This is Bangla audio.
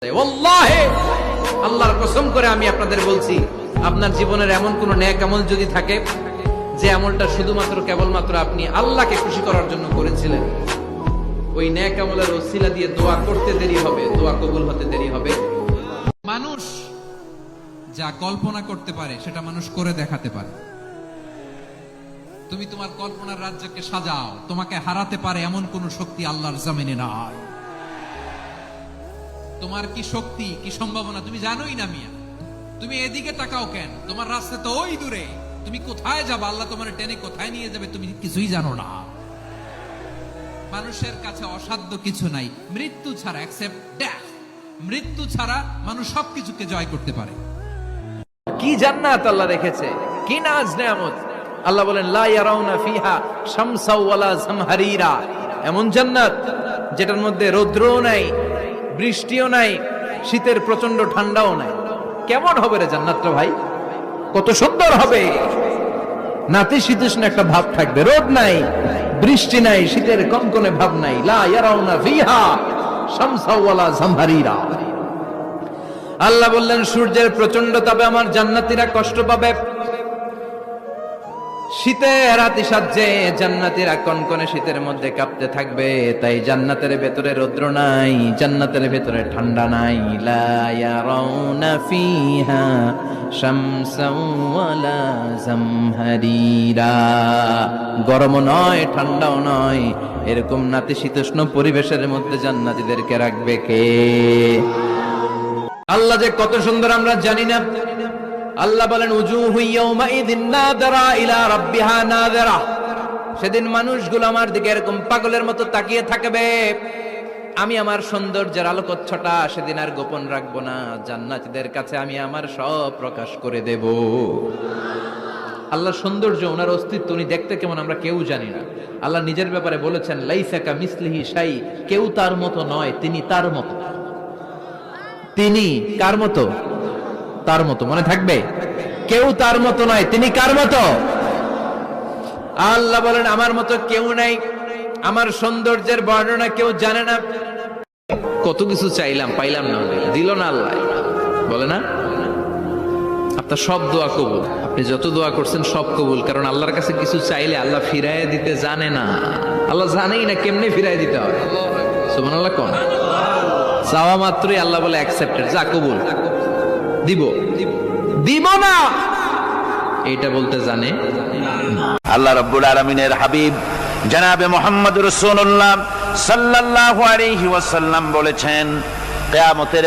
ওয়াল্লাহি আল্লাহর কসম করে আমি আপনাদের বলছি, আপনার জীবনের এমন কোন নেক আমল যদি থাকে যে আমলটা শুধুমাত্র কেবলমাত্র আপনি আল্লাহকে খুশি করার জন্য করেছিলেন, ওই নেক আমলের ওসিলা দিয়ে দোয়া করতে দেরি হবে, দোয়া কবুল হতে দেরি হবে। মানুষ যা কল্পনা করতে পারে সেটা মানুষ করে দেখাতে পারে। তুমি তোমার কল্পনার রাজ্যকে সাজাও, তোমাকে হারাতে পারে এমন কোন শক্তি আল্লাহর জমিনে নাই। তোমার কি শক্তি, কি সম্ভাবনা তুমি জানোই না মিয়া। তুমি এদিকে তাকাও কেন? তোমার রাস্তা তো ওই দূরে। তুমি কোথায় যাবে, আল্লাহ তোমার টেনে কোথায় নিয়ে যাবে তুমি কিছুই জানো না। মানুষের কাছে অসাধ্য কিছু নাই, মৃত্যু ছাড়া, এক্সেপ্ট ডেথ। মৃত্যু ছাড়া মানুষ সবকিছুকে জয় করতে পারে। কি জান্নাত আল্লাহ রেখেছে, কি নাজ নেয়ামত। আল্লাহ বলেন লা ইয়ারাউনা ফিহা শামসা ওয়ালা জামহারিরা, এমন জান্নাত যেটার মধ্যে রৌদ্রও নাই, বৃষ্টিও নাই, শীতের প্রচন্ড ঠান্ডাও নাই। কেমন হবে রে জান্নাতটা ভাই, কত সুন্দর হবে। নাতিশীতোষ্ণ একটা ভাব থাকবে, রোদ নাই, বৃষ্টি নাই, শীতের কনকনে ভাব নাই। লা ইয়ারাউনা ফিহা শামসা ওয়ালা জামহারিরা। আল্লাহ বললেন সূর্যের প্রচন্ড তাপে আমার জান্নাতীরা কষ্ট পাবে, শীতের আতিশয্যে জান্নাতীরা কনকনে শীতের মধ্যে কাঁপতে থাকবে। তাই জান্নাতের ভেতরে রৌদ্র নাই, জান্নাতের ভেতরে ঠান্ডা নাই। লা ইয়ারাউনা ফিহা শামসাও ওয়ালা জামহারিরা, গরমও নয় ঠান্ডাও নয়, এরকম নাতিশীতোষ্ণ পরিবেশের মধ্যে জান্নাতীদেরকে রাখবে কে? আল্লাহ যে কত সুন্দর আমরা জানি না। আল্লাহ বলেন উজুহু ইয়াউমাইযিন নাযিরা ইলা রাব্বিহা নাযিরা, সেদিন মানুষগুলো আমার দিকে এরকম পাগলের মতো তাকিয়ে থাকবে। আমি আমার সৌন্দর্যের আলোকচ্ছটা সেদিন আর গোপন রাখবো না, জান্নাতীদের কাছে আমি আমার সব প্রকাশ করে দেব। আল্লাহর সৌন্দর্য, ওনার অস্তিত্ব, উনি দেখতে কেমন আমরা কেউ জানি না। আল্লাহ নিজের ব্যাপারে বলেছেন লাইসা কামিসলিহি শাই, কেউ তার মতো নয়, তিনি তার মতো। তিনি কার মতো? তার মতো। মনে থাকবে, কেউ তার মতো নয়, তিনি কার মতো? আল্লাহ বলেন আমার মতো কেউ নাই, আমার সৌন্দর্যের বর্ণনা কেউ জানে না। কত কিছু চাইলাম পাইলাম না, দিল না আল্লাহ। বলে না আপনার সব দোয়া কবুল, আপনি যত দোয়া করছেন সব কবুল। কারণ আল্লাহর কাছে কিছু চাইলে আল্লাহ ফিরায় দিতে জানে না, আল্লাহ জানেই না কেমনে ফিরায় দিতে হয়। সুবহানাল্লাহ কোন চাওয়া মাত্রই আল্লাহ বলে অ্যাকসেপ্টেড, যা কবুল, দিব দিব না এইটা বলতে জানে। আল্লাহ রাব্বুল আলামিনের হাবিব জনাবে মুহাম্মদ রাসূলুল্লাহ সাল্লাল্লাহু আলাইহি ওয়াসাল্লাম বলেছেন কিয়ামতের